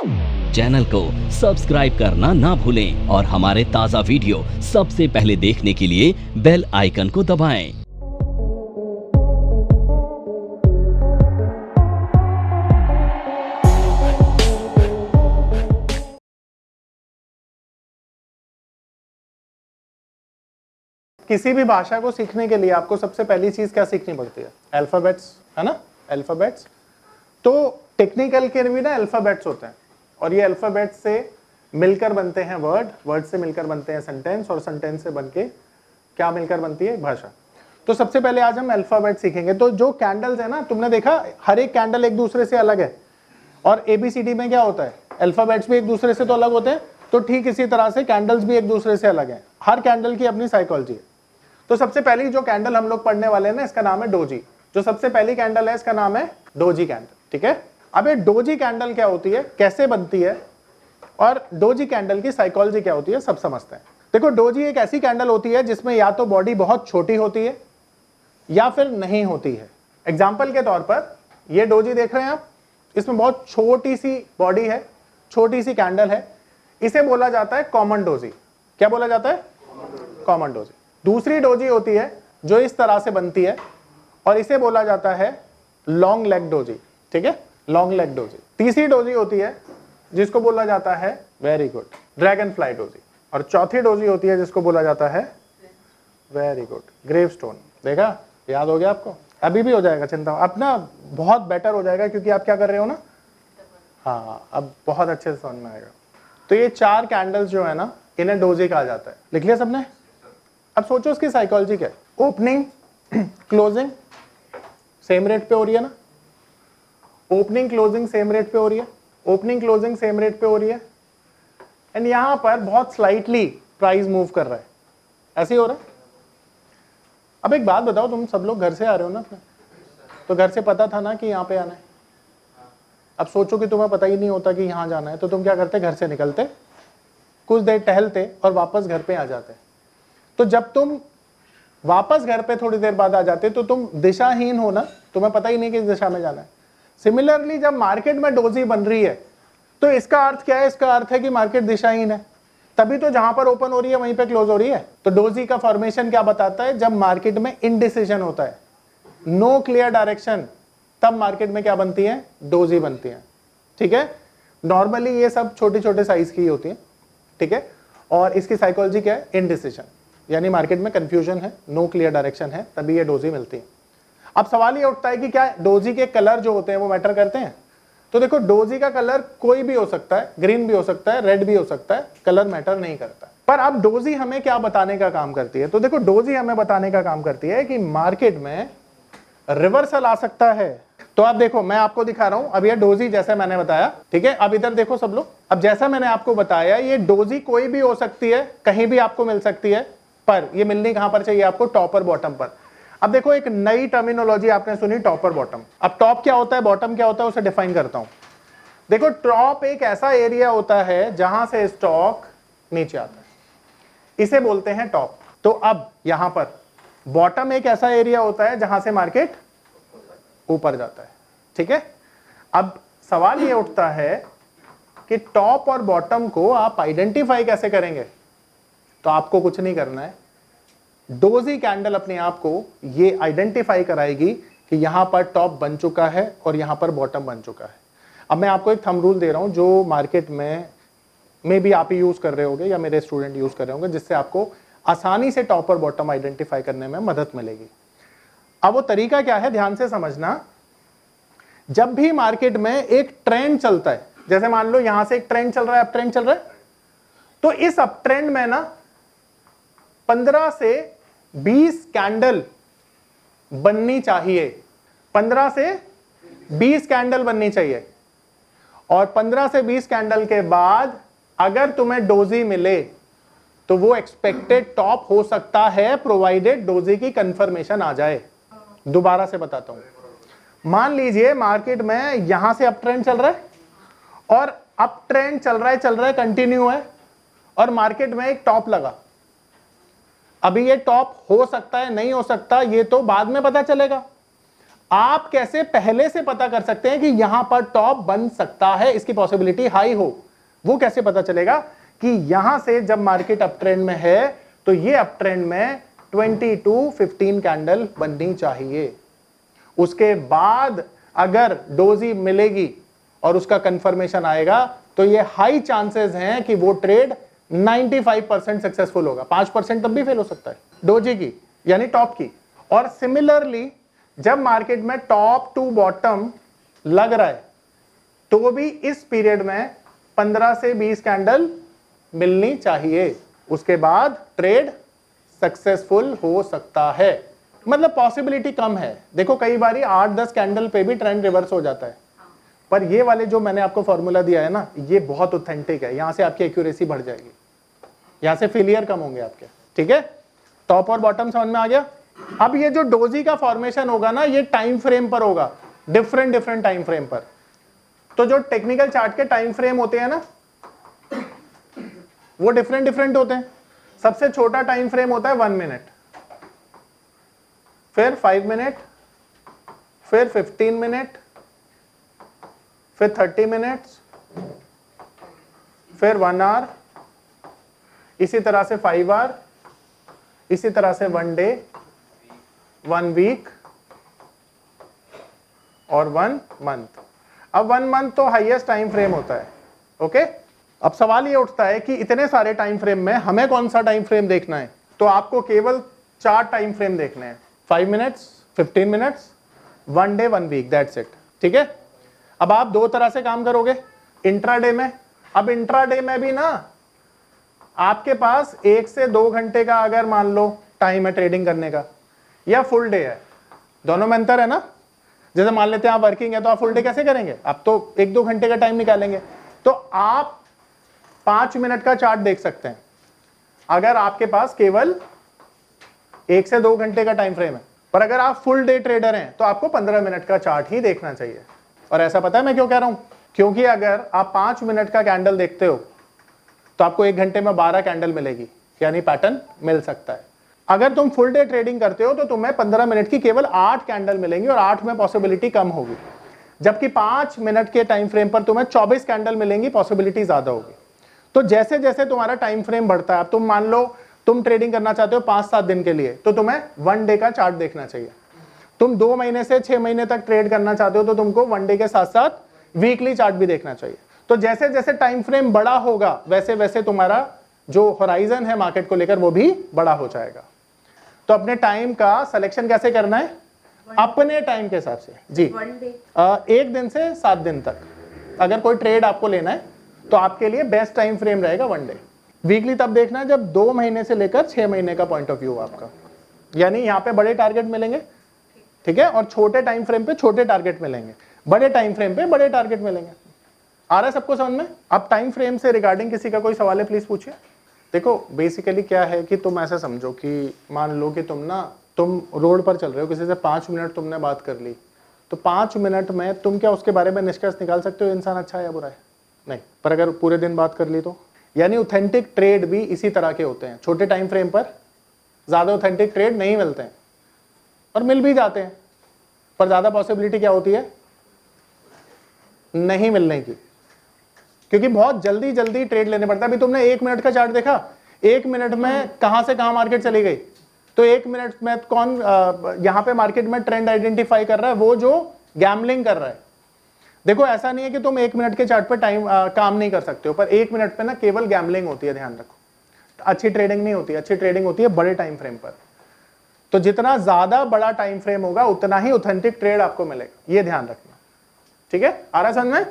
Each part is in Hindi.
चैनल को सब्सक्राइब करना ना भूलें और हमारे ताज़ा वीडियो सबसे पहले देखने के लिए बेल आइकन को दबाएं। किसी भी भाषा को सीखने के लिए आपको सबसे पहली चीज क्या सीखनी पड़ती है? अल्फाबेट्स, है ना? अल्फाबेट्स। तो टेक्निकल के भी ना अल्फाबेट्स होते हैं और ये अल्फाबेट्स से मिलकर बनते हैं वर्ड, वर्ड से मिलकर बनते हैं सेंटेंस और सेंटेंस से बनके क्या मिलकर बनती है? भाषा। तो सबसे पहले आज हम अल्फाबेट सीखेंगे। तो जो कैंडल्स है ना, तुमने देखा हर एक कैंडल एक दूसरे से अलग है और ABCD में क्या होता है? अल्फाबेट्स भी एक दूसरे से तो अलग होते हैं, तो ठीक इसी तरह से कैंडल्स भी एक दूसरे से अलग है। हर कैंडल की अपनी साइकोलॉजी है। तो सबसे पहली जो कैंडल हम लोग पढ़ने वाले हैं ना, इसका नाम है डोजी। जो सबसे पहली कैंडल है इसका नाम है डोजी कैंडल, ठीक है? अब ये डोजी कैंडल क्या होती है, कैसे बनती है और डोजी कैंडल की साइकोलॉजी क्या होती है, सब समझते हैं। देखो, डोजी एक ऐसी कैंडल होती है जिसमें या तो बॉडी बहुत छोटी होती है या फिर नहीं होती है। एग्जाम्पल के तौर पर ये डोजी देख रहे हैं आप, इसमें बहुत छोटी सी बॉडी है, छोटी सी कैंडल है, इसे बोला जाता है कॉमन डोजी। क्या बोला जाता है? Common doji. दूसरी डोजी होती है जो इस तरह से बनती है और इसे बोला जाता है लॉन्ग लेग डोजी, ठीक है? Long leg doji. तीसरी डोजी होती है जिसको बोला जाता है, very good, dragon fly doji. और चौथी डोजी होती है जिसको बोला जाता है, वेरी गुड, ग्रेव स्टोन। देखा, याद हो गया आपको? अभी भी हो जाएगा, चिंता अब ना बहुत बेटर हो जाएगा क्योंकि आप क्या कर रहे हो ना, हाँ, अब बहुत अच्छे से समझ में आएगा। तो ये चार कैंडल्स जो है ना, इन्हें डोजी कहा जाता है। लिख लिया सबने? अब सोचो उसकी साइकोलॉजी क्या है। ओपनिंग क्लोजिंग सेम रेट पे हो रही है ना, ओपनिंग क्लोजिंग सेम रेट पे हो रही है, ओपनिंग क्लोजिंग सेम रेट पे हो रही है, एंड यहां पर बहुत स्लाइटली प्राइस मूव कर रहा है, ऐसे ही हो रहा है। अब एक बात बताओ, तुम सब लोग घर से आ रहे हो ना अपने, तो घर से पता था ना कि यहाँ पे आना है। अब सोचो कि तुम्हें पता ही नहीं होता कि यहाँ जाना है, तो तुम क्या करते? घर से निकलते, कुछ देर टहलते और वापस घर पे आ जाते। तो जब तुम वापस घर पे थोड़ी देर बाद आ जाते तो तुम दिशाहीन हो ना, तुम्हें पता ही नहीं किस दिशा में जाना है। सिमिलरली जब मार्केट में डोजी बन रही है तो इसका अर्थ क्या है? इसका अर्थ है कि मार्केट दिशाहीन है, तभी तो जहां पर ओपन हो रही है वहीं पे क्लोज हो रही है। तो डोजी का फॉर्मेशन क्या बताता है? जब मार्केट में इनडिसीजन होता है, नो क्लियर डायरेक्शन, तब मार्केट में क्या बनती है? डोजी बनती है, ठीक है? नॉर्मली ये सब छोटे छोटे साइज की होती है, ठीक है? और इसकी साइकोलॉजी क्या है? इनडिसीजन, यानी मार्केट में कंफ्यूजन है, नो क्लियर डायरेक्शन है, तभी ये डोजी मिलती है। अब सवाल ये उठता है कि क्या डोजी के कलर जो होते हैं वो मैटर करते हैं? तो देखो, डोजी का कलर कोई भी हो सकता है, ग्रीन भी हो सकता है, रेड भी हो सकता है, कलर मैटर नहीं करता। पर अब डोजी हमें क्या बताने का काम करती है? तो देखो, डोजी हमें बताने का काम करती है कि मार्केट में रिवर्सल आ सकता है। तो अब देखो, मैं आपको दिखा रहा हूं, अब ये डोजी जैसे मैंने बताया, ठीक है? अब इधर देखो सब लोग, अब जैसा मैंने आपको बताया, ये डोजी कोई भी हो सकती है, कहीं भी आपको मिल सकती है, पर ये मिलनी कहां पर चाहिए आपको? टॉप और बॉटम पर। अब देखो, एक नई टर्मिनोलॉजी आपने सुनी, टॉप और बॉटम। अब टॉप क्या होता है, बॉटम क्या होता है, उसे डिफाइन करता हूं। देखो, टॉप एक ऐसा एरिया होता है जहां से स्टॉक नीचे आता है, इसे बोलते हैं टॉप। तो अब यहां पर बॉटम एक ऐसा एरिया होता है जहां से मार्केट ऊपर जाता है, ठीक है? अब सवाल ये उठता है कि टॉप और बॉटम को आप आइडेंटिफाई कैसे करेंगे? तो आपको कुछ नहीं करना है, डोजी कैंडल अपने आप को ये आइडेंटिफाई कराएगी कि यहां पर टॉप बन चुका है और यहां पर बॉटम बन चुका है। अब मैं आपको एक थंब रूल दे रहा हूं जो मार्केट में भी आप यूज कर रहे होंगे या मेरे स्टूडेंट यूज कर रहे होंगे, जिससे आपको आसानी से टॉप और बॉटम आइडेंटिफाई करने में मदद मिलेगी। अब वो तरीका क्या है, ध्यान से समझना। जब भी मार्केट में एक ट्रेंड चलता है, जैसे मान लो यहां से एक ट्रेंड चल रहा है, अप ट्रेंड चल रहा है, तो इस अप ट्रेंड में ना 15 से 20 कैंडल बननी चाहिए, 15 से 20 कैंडल बननी चाहिए। और 15 से 20 कैंडल के बाद अगर तुम्हें डोजी मिले तो वो एक्सपेक्टेड टॉप हो सकता है, प्रोवाइडेड डोजी की कंफर्मेशन आ जाए। दोबारा से बताता हूं, मान लीजिए मार्केट में यहां से अप ट्रेंड चल रहा है और अप ट्रेंड चल रहा है, कंटिन्यू है, और मार्केट में एक टॉप लगा। अभी ये टॉप हो सकता है, नहीं हो सकता, ये तो बाद में पता चलेगा। आप कैसे पहले से पता कर सकते हैं कि यहां पर टॉप बन सकता है, इसकी पॉसिबिलिटी हाई हो? वो कैसे पता चलेगा कि यहां से जब मार्केट अप ट्रेंड में है तो ये अप ट्रेंड में 20 to 15 कैंडल बननी चाहिए। उसके बाद अगर डोजी मिलेगी और उसका कंफर्मेशन आएगा तो ये हाई चांसेस हैं कि वो ट्रेड 95% सक्सेसफुल होगा। 5% तब भी फेल हो सकता है डोजी की, यानी टॉप की। और सिमिलरली जब मार्केट में टॉप टू बॉटम लग रहा है तो भी इस पीरियड में 15 से 20 कैंडल मिलनी चाहिए। उसके बाद ट्रेड सक्सेसफुल हो सकता है, मतलब पॉसिबिलिटी कम है। देखो कई बार 8-10 कैंडल पे भी ट्रेंड रिवर्स हो जाता है, पर ये वाले जो मैंने आपको फॉर्मूला दिया है ना, ये बहुत ऑथेंटिक है। यहां से आपकी एक्यूरेसी बढ़ जाएगी, यहां से फेलियर कम होंगे आपके। ठीक है, टॉप और बॉटम समझ में आ गया। अब ये जो डोजी का फॉर्मेशन होगा ना, ये टाइम फ्रेम पर होगा, डिफरेंट टाइम फ्रेम पर। तो जो टेक्निकल चार्ट के टाइम फ्रेम होते हैं ना, वो डिफरेंट होते हैं। सबसे छोटा टाइम फ्रेम होता है 1 मिनट, फिर 5 मिनट, फिर 15 मिनट, फिर 30 मिनट्स, फिर 1 आवर, इसी तरह से 5 आवर, इसी तरह से 1 डे, 1 वीक और 1 मंथ। अब 1 मंथ तो हाईएस्ट टाइम फ्रेम होता है। ओके, अब सवाल ये उठता है कि इतने सारे टाइम फ्रेम में हमें कौन सा टाइम फ्रेम देखना है? तो आपको केवल 4 टाइम फ्रेम देखने हैं, 5 minutes, 15 minutes, 1 day, 1 week, that's it. ठीक है, अब आप 2 तरह से काम करोगे इंट्राडे में। अब इंट्राडे में भी ना आपके पास 1 से 2 घंटे का अगर मान लो टाइम है ट्रेडिंग करने का, या फुल डे है, दोनों में अंतर है ना। जैसे मान लेते हैं आप वर्किंग है तो आप फुल डे कैसे करेंगे? आप तो 1-2 घंटे का टाइम निकालेंगे। तो आप 5 मिनट का चार्ट देख सकते हैं अगर आपके पास केवल 1 से 2 घंटे का टाइम फ्रेम है। पर अगर आप फुल डे ट्रेडर हैं तो आपको 15 मिनट का चार्ट ही देखना चाहिए। और ऐसा पता है मैं क्यों कह रहा हूं? क्योंकि अगर आप 5 मिनट का कैंडल देखते हो तो आपको 1 घंटे में 12 कैंडल मिलेगी, यानी पैटर्न मिल सकता है। अगर तुम फुल डे ट्रेडिंग करते हो तो तुम्हें 15 मिनट की केवल 8 कैंडल मिलेंगी और 8 में पॉसिबिलिटी कम होगी, जबकि 5 मिनट के टाइम फ्रेम पर तुम्हें 24 कैंडल मिलेंगी, पॉसिबिलिटी ज्यादा होगी। तो जैसे जैसे तुम्हारा टाइम फ्रेम बढ़ता है, अब तुम मान लो तुम ट्रेडिंग करना चाहते हो 5-7 दिन के लिए, तो तुम्हें 1 डे का चार्ट देखना चाहिए। तुम 2 महीने से 6 महीने तक ट्रेड करना चाहते हो तो तुमको 1 डे के साथ साथ वीकली चार्ट भी देखना चाहिए। तो जैसे जैसे टाइम फ्रेम बड़ा होगा वैसे वैसे तुम्हारा जो होराइजन है मार्केट को लेकर वो भी बड़ा हो जाएगा। तो अपने टाइम का सिलेक्शन कैसे करना है? अपने टाइम के हिसाब से जी। 1 दिन से 7 दिन तक अगर कोई ट्रेड आपको लेना है तो आपके लिए बेस्ट टाइम फ्रेम रहेगा 1 डे। वीकली तब देखना है जब 2 महीने से लेकर 6 महीने का पॉइंट ऑफ व्यू आपका, यानी यहाँ पे बड़े टारगेट मिलेंगे, ठीक है, और छोटे टाइम फ्रेम पे छोटे टारगेट मिलेंगे, बड़े टाइम फ्रेम पे बड़े टारगेट मिलेंगे। आ रहा है सबको समझ में? अब टाइम फ्रेम से रिगार्डिंग किसी का कोई सवाल है प्लीज पूछिए। देखो बेसिकली क्या है कि तुम ऐसा समझो कि मान लो कि तुम रोड पर चल रहे हो, किसी से 5 मिनट तुमने बात कर ली, तो 5 मिनट में तुम क्या उसके बारे में निष्कर्ष निकाल सकते हो इंसान अच्छा है या बुरा है? नहीं। पर अगर पूरे दिन बात कर ली तो, यानी ऑथेंटिक ट्रेड भी इसी तरह के होते हैं। छोटे टाइम फ्रेम पर ज्यादा ऑथेंटिक ट्रेड नहीं मिलते हैं, और मिल भी जाते हैं, पर ज्यादा पॉसिबिलिटी क्या होती है? नहीं मिलने की, क्योंकि बहुत जल्दी जल्दी ट्रेड लेने पड़ता है। अभी तुमने 1 मिनट का चार्ट देखा, 1 मिनट में कहां से कहां मार्केट चली गई। तो 1 मिनट में कौन यहां पे मार्केट में ट्रेंड आइडेंटिफाई कर रहा है? वो जो गैम्बलिंग कर रहा है। देखो ऐसा नहीं है कि तुम 1 मिनट के चार्ट पे टाइम काम नहीं कर सकते हो, पर 1 मिनट पे ना केवल गैम्बलिंग होती है, ध्यान रखो। अच्छी ट्रेडिंग नहीं होती, अच्छी ट्रेडिंग होती है बड़े टाइम फ्रेम पर। तो जितना ज्यादा बड़ा टाइम फ्रेम होगा उतना ही ऑथेंटिक ट्रेड आपको मिलेगा, ये ध्यान रखना। ठीक है, आ रहा समझ में?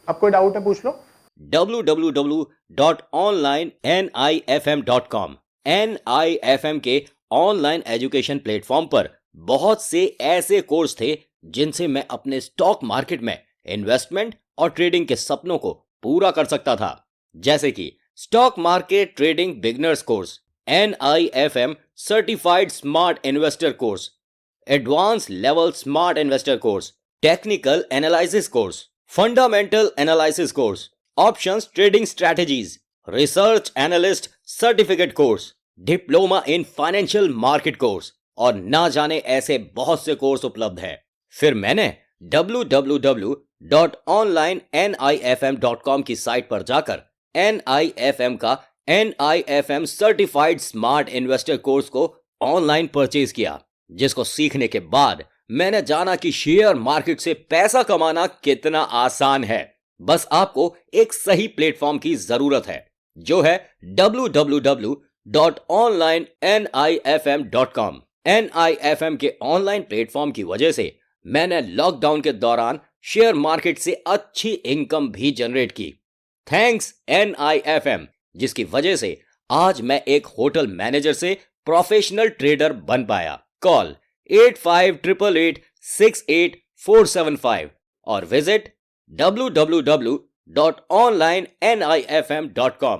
अब कोई डाउट है पूछ लो। www.onlinenifm.com NIFM के ऑनलाइन एजुकेशन प्लेटफॉर्म पर बहुत से ऐसे कोर्स थे जिनसे मैं अपने स्टॉक मार्केट में इन्वेस्टमेंट और ट्रेडिंग के सपनों को पूरा कर सकता था, जैसे कि stock market trading beginners course, NIFM certified smart investor course, advance level smart investor course, technical analysis course, fundamental analysis course, options trading strategies, research analyst certificate course, diploma in financial market course और ना जाने ऐसे बहुत से कोर्स उपलब्ध है। फिर मैंने www.onlinenifm.com की साइट पर जाकर NIFM का NIFM certified smart investor course को ऑनलाइन परचेज किया, जिसको सीखने के बाद मैंने जाना कि शेयर मार्केट से पैसा कमाना कितना आसान है। बस आपको एक सही प्लेटफॉर्म की जरूरत है, जो है www.onlinenifm.com। NIFM के ऑनलाइन प्लेटफॉर्म की वजह से मैंने लॉकडाउन के दौरान शेयर मार्केट से अच्छी इनकम भी जनरेट की। थैंक्स NIFM, जिसकी वजह से आज मैं एक होटल मैनेजर से प्रोफेशनल ट्रेडर बन पाया। कॉल 8588868475 और विजिट www.onlinenifm.com।